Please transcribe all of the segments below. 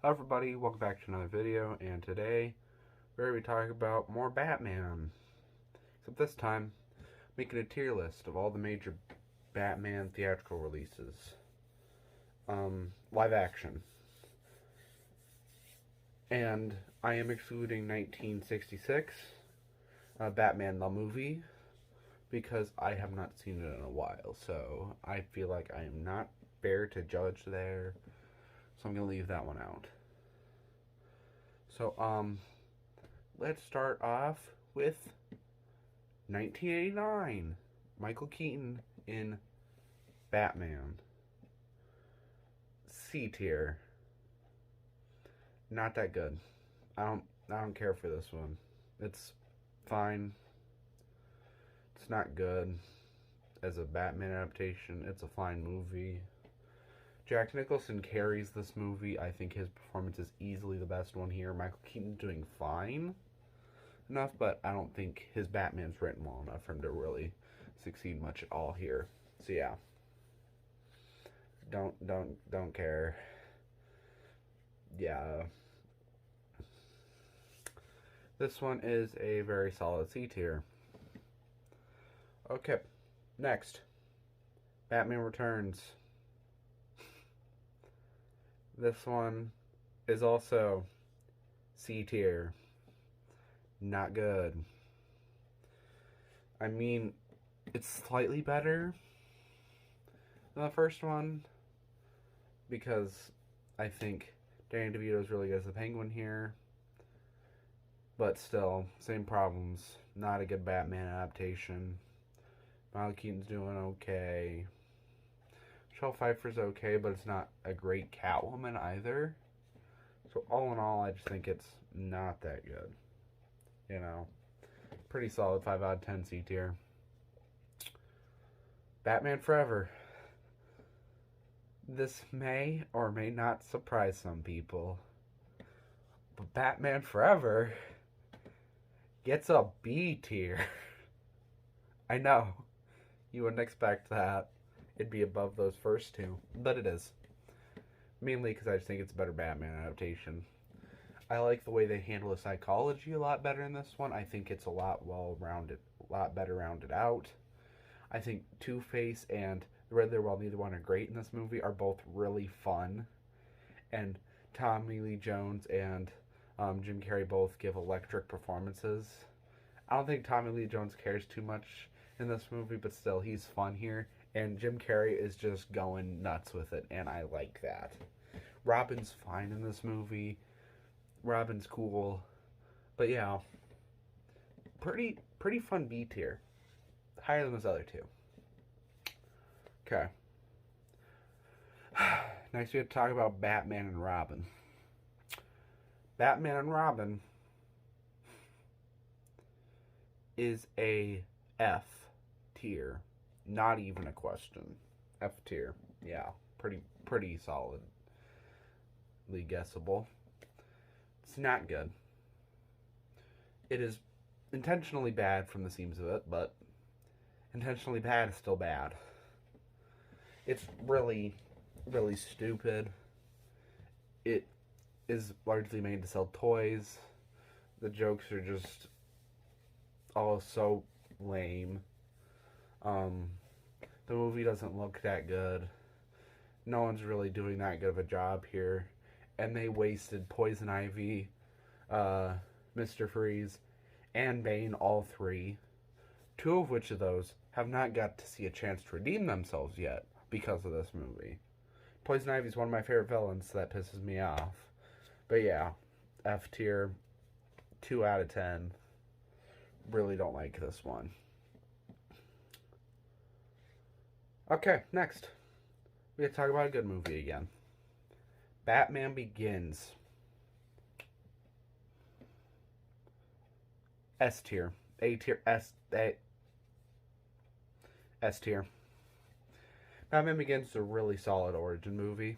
Hello everybody, welcome back to another video, and today we're going to be talking about more Batman. Except this time, making a tier list of all the major Batman theatrical releases. Live action. And I am excluding 1966, Batman the movie, because I have not seen it in a while, so I feel like I am not fair to judge there. So I'm going to leave that one out. So, let's start off with 1989. Michael Keaton in Batman. C tier. Not that good. I don't care for this one. It's fine. It's not good as a Batman adaptation. It's a fine movie. Jack Nicholson carries this movie. I think his performance is easily the best one here. Michael Keaton's doing fine enough, but I don't think his Batman's written well enough for him to really succeed much at all here. So yeah. Don't care. Yeah. This one is a very solid C tier. Okay. Next. Batman Returns. This one is also C tier. Not good. I mean, it's slightly better than the first one because I think Danny DeVito is really good as the Penguin here. But still, same problems. Not a good Batman adaptation. Michael Keaton's doing okay. Michelle Pfeiffer's okay, but it's not a great Catwoman either. So all in all, I just think it's not that good. You know, pretty solid 5 out of 10 C tier. Batman Forever. This may or may not surprise some people, but Batman Forever gets a B tier. I know, you wouldn't expect that. It'd be above those first two, but it is. Mainly because I just think it's a better Batman adaptation. I like the way they handle the psychology a lot better in this one. I think it's a lot better rounded out. I think Two-Face and the Riddler, while neither one are great in this movie, are both really fun. And Tommy Lee Jones and Jim Carrey both give electric performances. I don't think Tommy Lee Jones cares too much in this movie, but still, he's fun here. And Jim Carrey is just going nuts with it, and I like that. Robin's fine in this movie. Robin's cool. But yeah, pretty fun B tier. Higher than those other two. Okay. Next we have to talk about Batman and Robin. Batman and Robin is a F tier. Not even a question. F tier. Yeah. Pretty solidly guessable. It's not good. It is intentionally bad from the seams of it, but intentionally bad is still bad. It's really stupid. It is largely made to sell toys. The jokes are just all so lame. The movie doesn't look that good. No one's really doing that good of a job here. And they wasted Poison Ivy, Mr. Freeze, and Bane, all three. Two of which of those have not got to see a chance to redeem themselves yet because of this movie. Poison Ivy is one of my favorite villains, so that pisses me off. But yeah, F tier, 2 out of 10. Really don't like this one. Okay, next. We have to talk about a good movie again. Batman Begins. S tier. A tier. S tier. Batman Begins is a really solid origin movie.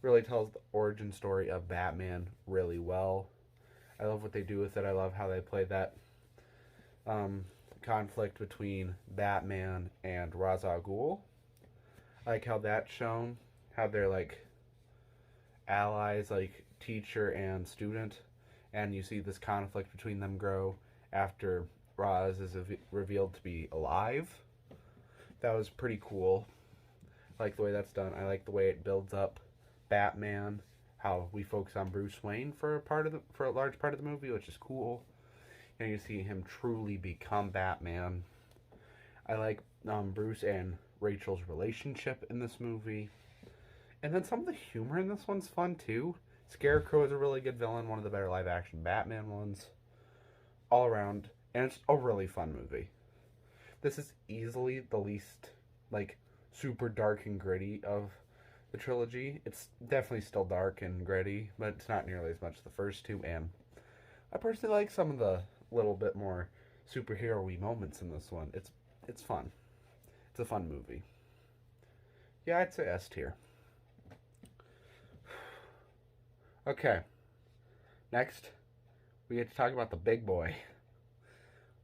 Really tells the origin story of Batman really well. I love what they do with it. I love how they play that conflict between Batman and Ra's al Ghul. I like how that's shown. How they're like allies, like teacher and student, and you see this conflict between them grow after Roz is revealed to be alive. That was pretty cool. I like the way that's done. I like the way it builds up Batman, how we focus on Bruce Wayne for a large part of the movie, which is cool. And you see him truly become Batman. I like Bruce and Rachel's relationship in this movie. And then some of the humor in this one's fun too. Scarecrow is a really good villain, one of the better live action Batman ones. All around, and it's a really fun movie. This is easily the least, like, super dark and gritty of the trilogy. It's definitely still dark and gritty, but it's not nearly as much as the first two, and I personally like some of the little bit more superhero-y moments in this one. It's fun. It's a fun movie. Yeah, I'd say S tier. Okay. Next, we get to talk about the big boy.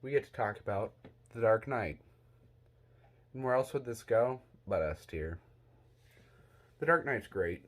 We get to talk about The Dark Knight. And where else would this go but S tier? The Dark Knight's great.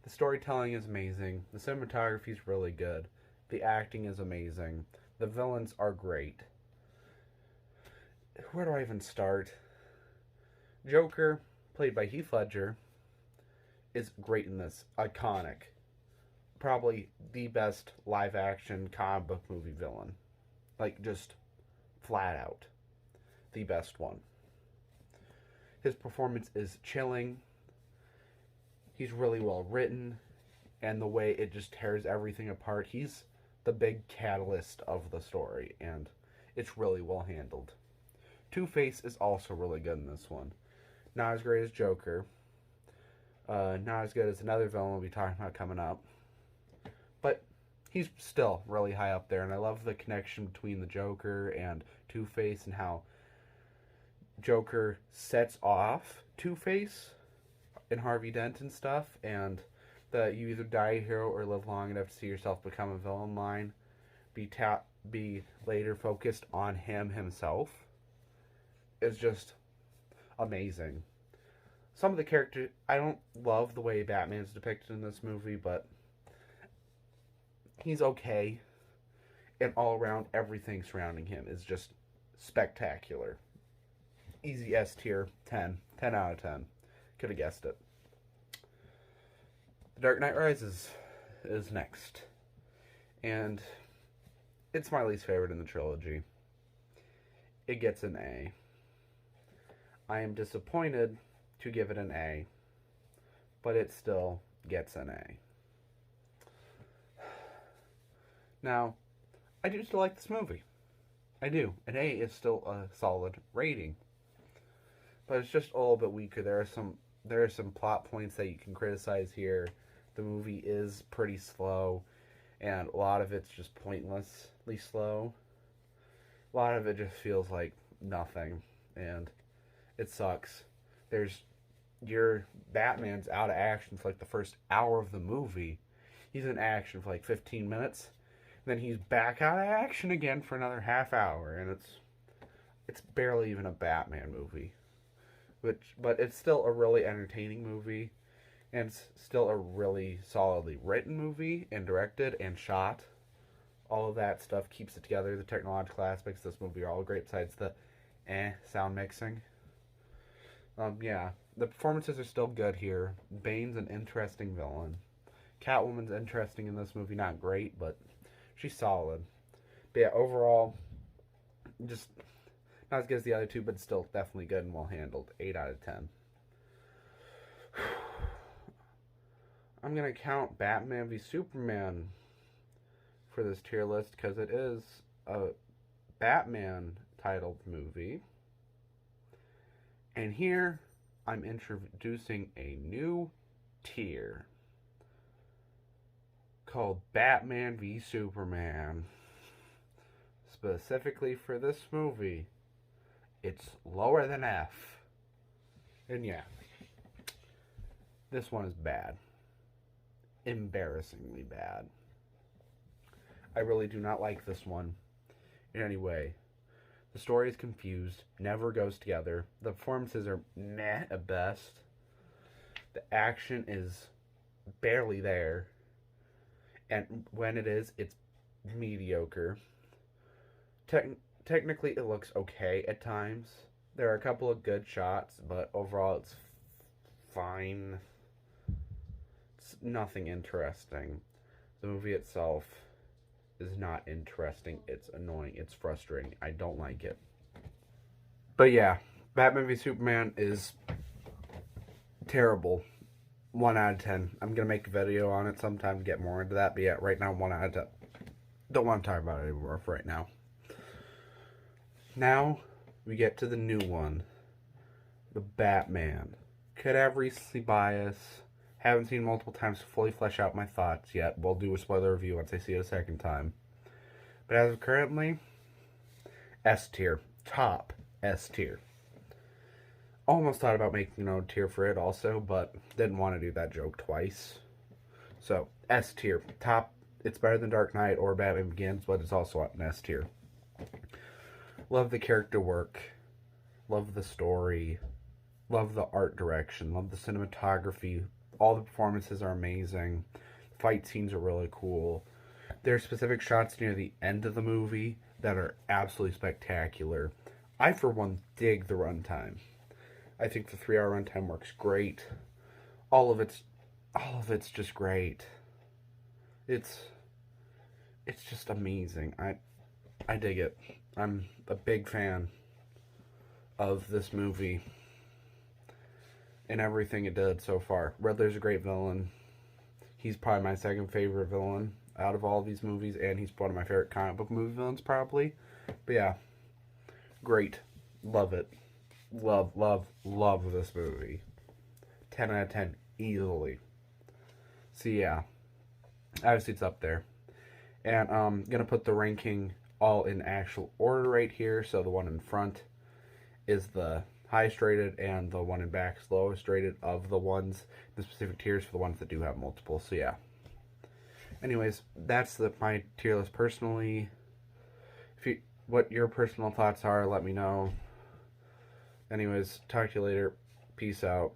The storytelling is amazing. The cinematography is really good. The acting is amazing. The villains are great. Where do I even start? Joker, played by Heath Ledger, is great in this. Iconic. Probably the best live-action comic book movie villain. Like, just flat out. The best one. His performance is chilling. He's really well written. And the way it just tears everything apart. He's the big catalyst of the story. And it's really well handled. Two-Face is also really good in this one. Not as great as Joker. Not as good as another villain we'll be talking about coming up. But he's still really high up there. And I love the connection between the Joker and Two-Face and how Joker sets off Two-Face and Harvey Dent and stuff. And that you either die a hero or live long enough to see yourself become a villain line. Be later focused on him himself. Is just amazing. Some of the characters, I don't love the way Batman's depicted in this movie, but he's okay. And all around, everything surrounding him is just spectacular. Easy S tier, 10. 10 out of 10. Could have guessed it. The Dark Knight Rises is next. And it's my least favorite in the trilogy. It gets an A. I am disappointed to give it an A, but it still gets an A. Now, I do still like this movie. I do. An A is still a solid rating. But it's just a little bit weaker. There are some plot points that you can criticize here. The movie is pretty slow, and a lot of it's just pointlessly slow. A lot of it just feels like nothing, and it sucks. Your Batman's out of action for like the first hour of the movie. He's in action for like 15 minutes. Then he's back out of action again for another half hour. And it's barely even a Batman movie. But it's still a really entertaining movie. And it's still a really solidly written movie and directed and shot. All of that stuff keeps it together. The technological aspects of this movie are all great besides the sound mixing. Yeah, the performances are still good here. Bane's an interesting villain. Catwoman's interesting in this movie. Not great, but she's solid. But yeah, overall, just not as good as the other two, but still definitely good and well handled. 8 out of 10. I'm going to count Batman v Superman for this tier list because it is a Batman titled movie. And here, I'm introducing a new tier called Batman v Superman. Specifically for this movie, it's lower than F. And yeah, this one is bad. Embarrassingly bad. I really do not like this one in any way. The story is confused, never goes together. The performances are meh at best. The action is barely there. And when it is, it's mediocre. Tec- Technically, it looks okay at times. There are a couple of good shots, but overall, it's fine. It's nothing interesting. The movie itself is not interesting. It's annoying. It's frustrating. I don't like it. But yeah, Batman v Superman is terrible. 1 out of 10. I'm going to make a video on it sometime to get more into that. But yeah, right now, 1 out of 10. Don't want to talk about it anymore for right now. Now, we get to the new one. The Batman. Could have recency bias. Haven't seen multiple times to fully flesh out my thoughts yet. We'll do a spoiler review once I see it a second time. But as of currently, S tier. Top S tier. Almost thought about making an O tier for it also, but didn't want to do that joke twice. So, S tier. Top. It's better than Dark Knight or Batman Begins, but it's also an S tier. Love the character work. Love the story. Love the art direction. Love the cinematography. All the performances are amazing. Fight scenes are really cool. There are specific shots near the end of the movie that are absolutely spectacular. I, for one, dig the runtime. I think the 3-hour runtime works great. All of it's just great. It's just amazing. I dig it. I'm a big fan of this movie and everything it did so far. Riddler's a great villain. He's probably my second favorite villain out of all these movies, and he's one of my favorite comic book movie villains, probably. But yeah, great. Love it. Love this movie. 10 out of 10, easily. So yeah, obviously it's up there. And I'm going to put the ranking all in actual order right here. So the one in front is the highest rated, and the one in back is lowest rated of the ones, the specific tiers for the ones that do have multiple. So yeah. Anyways, that's my tier list personally. What your personal thoughts are, let me know. Anyways, talk to you later. Peace out.